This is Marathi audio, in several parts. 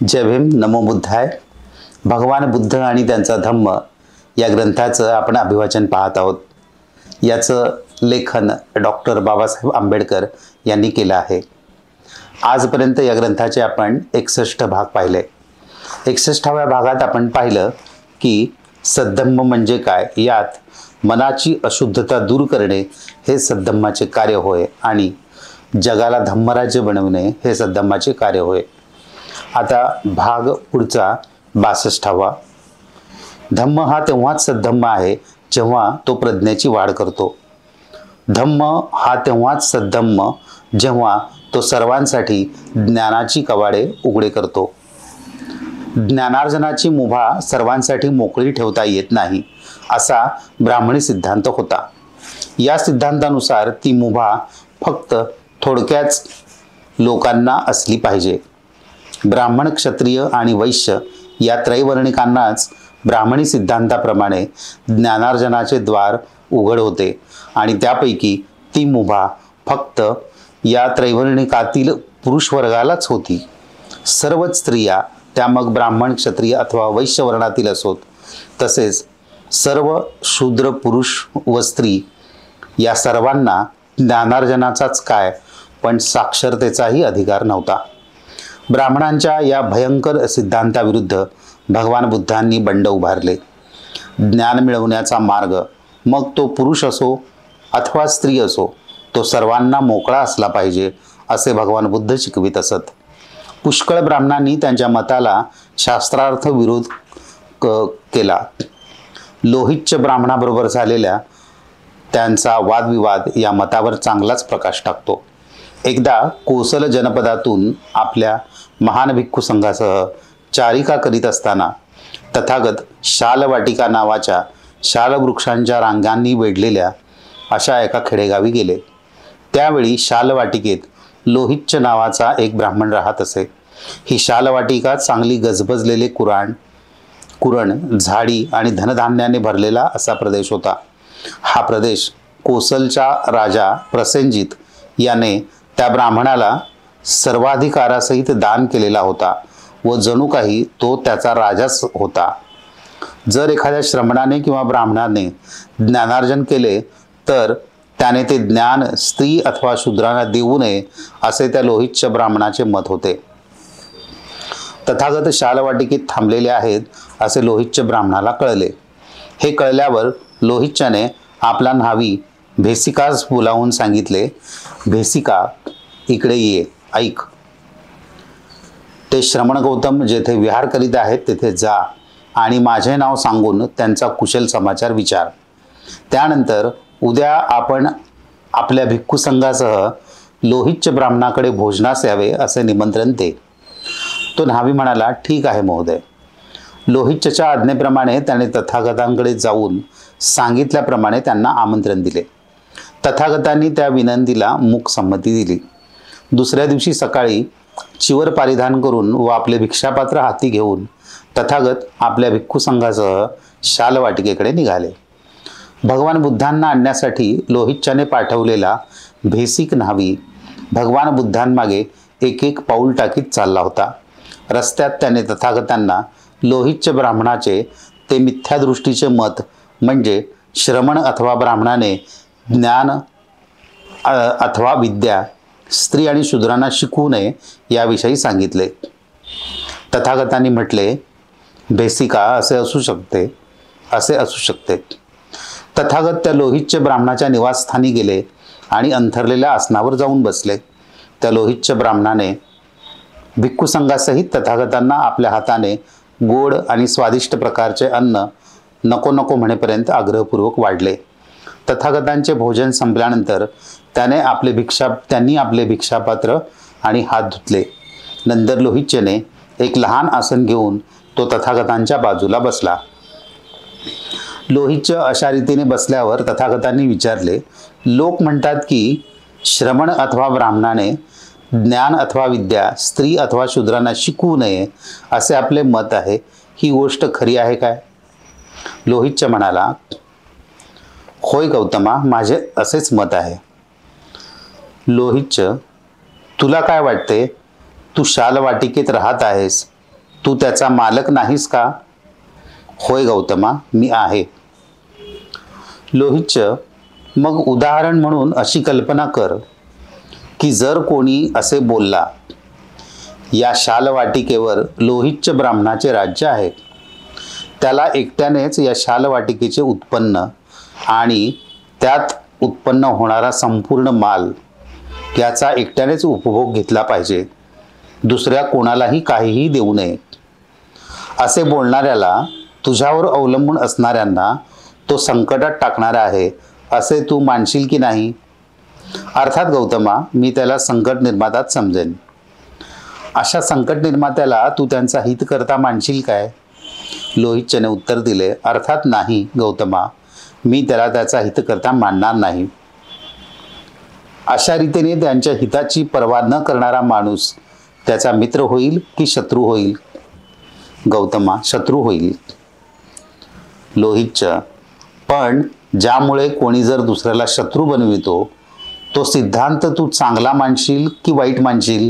जय भीम, नमो बुद्धाय. भगवान बुद्ध आणि त्यांचा धम्म या ग्रंथाचं आपण अभिवाचन पाहत आहोत. याचं लेखन डॉक्टर बाबासाहेब आंबेडकर यांनी केलं आहे. आजपर्यंत या ग्रंथाचे आपण 61 भाग पाहिले. 61व्या भागात आपण पाहिलं की सद्धम्म म्हणजे काय, यात मनाची अशुद्धता दूर करणे हे सद्धम्माचे कार्य होय आणि जगाला धम्मराज्य बनवणे हे सद्धम्माचे कार्य होय. आता भाग पुढचा 62वा. धम्म हा तेव्हाच सद्धम्म आहे जेव्हा तो प्रज्ञेची वाढ करतो. धम्म हा तेव्हाच सद्धम्म जेव्हा तो सर्वांसाठी ज्ञानाची कवाडे उघडे करतो. ज्ञानार्जनाची मुभा सर्वांसाठी मोकळी ठेवता येत नाही असा ब्राह्मणी सिद्धांत होता. या सिद्धांतानुसार ती मुभा फक्त थोडक्याच लोकांना असली पाहिजे. ब्राह्मण, क्षत्रिय आणि वैश्य या त्रैवर्णिकांनाच ब्राह्मणी सिद्धांताप्रमाणे ज्ञानार्जनाचे द्वार उघड होते आणि त्यापैकी ती मुभा फक्त या त्रैवर्णिकातील पुरुष वर्गालाच होती. सर्वच स्त्रिया, त्या मग ब्राह्मण, क्षत्रिय अथवा वैश्य वर्णातील असोत, तसेच सर्व शूद्र पुरुष व स्त्री या सर्वांना ज्ञानार्जनाचाच काय पण साक्षरतेचाही अधिकार नव्हता. ब्राह्मणांच्या या भयंकर सिद्धांताविरुद्ध भगवान बुद्धांनी बंड उभारले. ज्ञान मिळवण्याचा मार्ग, मग तो पुरुष असो अथवा स्त्री असो, तो सर्वांना मोकळा असला पाहिजे असे भगवान बुद्ध शिकवित असत. पुष्कळ ब्राह्मणांनी त्यांच्या मताला शास्त्रार्थ विरोध केला. लोहिच्य ब्राह्मणाबरोबर झालेल्या त्यांचा वादविवाद या मतावर चांगलाच प्रकाश टाकतो. एकदा कोसल जनपदातून आपल्या महान भिक्खू संघासह चारिका करीत असताना तथागत शालवाटिका नावाच्या शालवृक्षांच्या रांगांनी वेढलेल्या अशा एका खेडेगावी गेले. त्यावेळी शालवाटिकेत लोहिच्य नावाचा एक ब्राह्मण राहत असे. ही शालवाटिका चांगली गजबजलेले कुरण, झाडी आणि धनधान्याने भरलेला असा प्रदेश होता. हा प्रदेश कोसलचा राजा प्रसेनजित याने त्या ब्राह्मणाला सर्वाधिकारासहित दान केलेला होता व जणू काही तो त्याचा राजाच होता. जर एखाद्या श्रमणाने किंवा ब्राह्मणाने ज्ञानार्जन केले तर त्याने ते ज्ञान स्त्री अथवा शूद्रांना देऊ नये असे त्या लोहिच्य ब्राह्मणाचे मत होते. तथागत शालवाटिकेत थांबलेले आहेत असे लोहिच्य ब्राह्मणाला कळले. हे कळल्यावर लोहिच्याने आपला न्हावी भेसिकास बोलावून सांगितले, भेसिका, इकडे ये, ऐक. ते श्रमण गौतम जेथे विहार करीत आहेत तेथे जा आणि माझे नाव सांगून त्यांचा कुशल समाचार विचार. त्यानंतर उद्या आपण आपल्या भिक्खू संघासह लोहिच्य ब्राह्मणाकडे भोजनास यावे असे निमंत्रण दे. तो न्हावी म्हणाला, ठीक आहे महोदय. लोहिच्यच्या आज्ञेप्रमाणे त्याने तथागतांकडे जाऊन सांगितल्याप्रमाणे त्यांना आमंत्रण दिले. तथागतांनी त्या विनंतीला मूक संमती दिली. दुसऱ्या दिवशी सकाळी चिवर परिधान करून व आपले भिक्षापात्र हाती घेऊन तथागत आपल्या भिक्खू संघासह शालवाटिकेकडे निघाले. भगवान बुद्धांना आणण्यासाठी लोहिच्याने पाठवलेला भेसिक न्हावी भगवान बुद्धांमागे एक एक पाऊल टाकीत चालला होता. रस्त्यात त्याने तथागतांना लोहिच्य ब्राह्मणाचे ते मिथ्यादृष्टीचे मत, म्हणजे श्रमण अथवा ब्राह्मणाने ज्ञान अथवा विद्या स्त्री आणि शूद्रांना शिकवू नये याविषयी सांगितले. तथागतांनी म्हटले, भेसिका, असे असू शकते. तथागत त्या लोहिच्य ब्राह्मणाच्या निवासस्थानी गेले आणि अंथरलेल्या आसनावर जाऊन बसले. त्या लोहिच्य ब्राह्मणाने भिक्खू संघासहित तथागतांना आपल्या हाताने गोड आणि स्वादिष्ट प्रकारचे अन्न नको नको म्हणेपर्यंत आग्रहपूर्वक वाढले. तथागतांचे भोजन संपल्यानंतर त्यांनी आपले भिक्षापात्र आणि हात धुतले. नंतर लोहिच्यने एक लहान आसन घेऊन तो तथागतांच्या बाजूला बसला. लोहिच्य अशा रीतीने बसल्यावर तथागतांनी विचारले, लोक म्हणतात की श्रमण अथवा ब्राह्मणाने ज्ञान अथवा विद्या स्त्री अथवा शूद्रांना शिकवू नये असे आपले मत आहे. ही गोष्ट खरी आहे काय? लोहिच्य म्हणाला, होय गौतमा, माझे असेच मत आहे. लोहिच्य, तुला काय वाटते? तू शालवाटिकेत राहत आहेस तू त्याचा मालक नाहीस का? होय गौतमा, मी आहे. लोहितच, मग उदाहरण म्हणून अशी कल्पना कर की जर कोणी असे बोलला, या शालवाटिकेवर लोहितच ब्राह्मणाचे राज्य आहे. त्याला एकट्यानेच या शालवाटिकेचे उत्पन्न आणि त्यात उत्पन्न होणारा संपूर्ण माल याचा एकट्यानेच उपभोग घेतला पाहिजे. दुसऱ्या कोणालाही काहीही देऊ नये. असे बोलणाऱ्याला, तुझ्यावर अवलंबून असणाऱ्यांना तो संकटात टाकणारा आहे असे तू मानशील की नाही? अर्थात गौतमा, मी त्याला संकट निर्माताच समजेन. अशा संकट निर्मात्याला तू त्यांचा हितकर्ता मानशील काय? लोहितचने उत्तर दिले, अर्थात नाही गौतमा, मी त्याला त्याचा हितकर्ता मानणार नाही. अशा रीतीने त्यांच्या हिताची पर्वा न करणारा माणूस त्याचा मित्र होईल की शत्रू होईल? गौतमा, शत्रू होईल. लोहितच, पण ज्यामुळे कोणी जर दुसऱ्याला शत्रू बनवितो तो सिद्धांत तू चांगला मानशील की वाईट मानशील?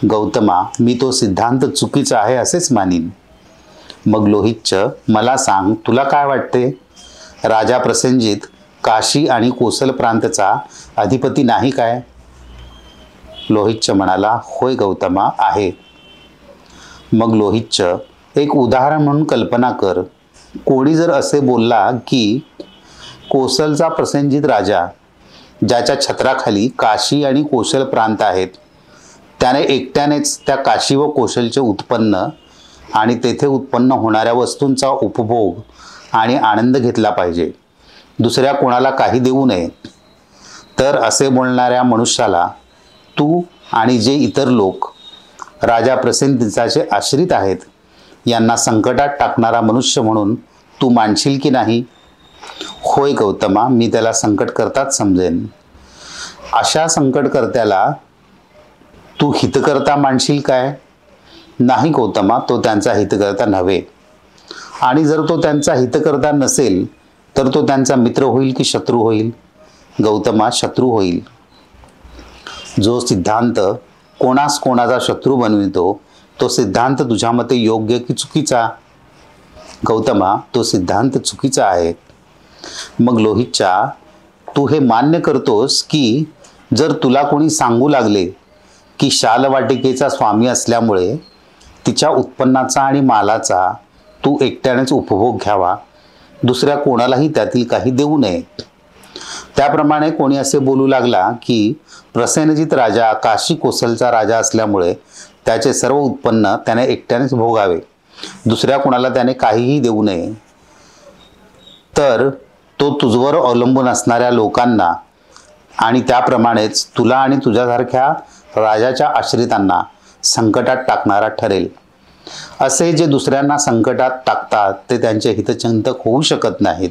गौतमा, मी तो सिद्धांत चुकीचा आहे असेच मानीन. मग लोहितच, मला सांग, तुला काय वाटते? राजा प्रसेनजित काशी आणि कोसल प्रांतचा अधिपती नाही काय? लोहितच म्हणाला, होय गौतमा, आहे. मग लोहितच, एक उदाहरण म्हणून कल्पना कर. कोणी जर असे बोलला की कोसलचा प्रसेनजित राजा, ज्याच्या छत्राखाली काशी आणि कोशल प्रांत आहेत, त्याने एकट्यानेच त्या काशी व कोशलचे उत्पन्न आणि तेथे उत्पन्न होणाऱ्या वस्तूंचा उपभोग आणि आनंद घेतला पाहिजे. दुसऱ्या कोणाला काही देऊ नये. तर असे बोलणाऱ्या मनुष्याला तू आणि जे इतर लोक राजा प्रसेनजिताचे आश्रित आहेत यांना संकटात टाकणारा मनुष्य म्हणून तू मानशील की नाही? होय गौतमा, मी त्याला संकटकर्ताच समजेन. अशा संकटकर्त्याला तू हितकर्ता मानशील काय? नाही गौतमा, तो त्यांचा हितकर्ता नव्हे. आणि जर तो त्यांचा हितकर्ता नसेल तर तो त्यांचा मित्र होईल की शत्रू होईल? गौतमा, शत्रू होईल. जो सिद्धांत कोणास कोणाचा शत्रू बनवितो तो सिद्धांत तुझ्या मते योग्य की चुकीचा? गौतमा, तो सिद्धांत चुकीचा आहे. मग लोहितच्या, तू हे मान्य करतोस की जर तुला कोणी सांगू लागले की शालवाटिकेचा स्वामी असल्यामुळे तिच्या उत्पन्नाचा आणि मालाचा तू एकट्यानेच उपभोग घ्यावा, दुसऱ्या कोणालाही त्यातील काही देऊ नये. त्याप्रमाणे कोणी असे बोलू लागला की प्रसेनजित राजा काशी कोसलचा राजा असल्यामुळे त्याचे सर्व उत्पन्न त्याने एकट्यानेच भोगावे, दुसऱ्या कोणाला त्याने काहीही देऊ नये, तर तो तुझवर अवलंबून असणाऱ्या लोकांना आणि त्याप्रमाणेच तुला आणि तुझ्यासारख्या राजाच्या आश्रितांना संकटात टाकणारा ठरेल. असे जे दुसऱ्यांना संकटात टाकतात ते त्यांचे हितचिंतक होऊ शकत नाहीत,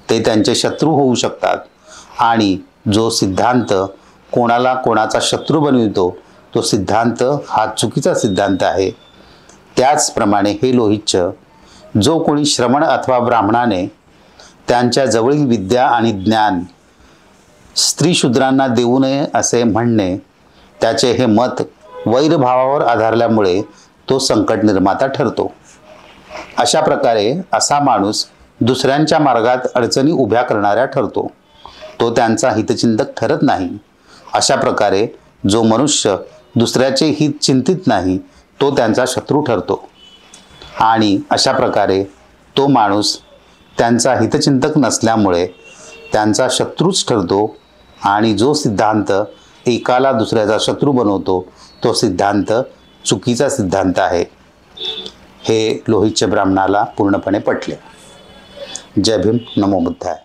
ते त्यांचे शत्रू होऊ शकतात. आणि जो सिद्धांत कोणाला कोणाचा शत्रू बनवितो तो सिद्धांत हा चुकीचा सिद्धांत आहे. त्याचप्रमाणे हे लोहितच, जो कोणी श्रमण अथवा ब्राह्मणाने त्यांच्या जवळील विद्या आणि ज्ञान स्त्रीशूद्रांना देऊ नये असे म्हणणे, त्याचे हे मत वैरभावावर आधारल्यामुळे तो संकट निर्माता ठरतो. अशा प्रकारे असा माणूस दुसऱ्यांच्या मार्गात अडचणी उभ्या करणाऱ्या ठरतो. तो त्यांचा हितचिंतक ठरत नाही. अशा प्रकारे जो मनुष्य दुसऱ्याचे हित चिंतित नाही तो त्यांचा शत्रू ठरतो. आणि अशा प्रकारे तो माणूस त्यांचा हितचिंतक नसल्यामुळे त्यांचा शत्रूच ठरतो. आणि जो सिद्धांत एकाला दुसऱ्याचा शत्रू बनवतो तो सिद्धांत चुकीचा सिद्धांत आहे. हे लोहितच्या ब्राह्मणाला पूर्णपणे पटले. जय भीम, नमो बुद्धाय.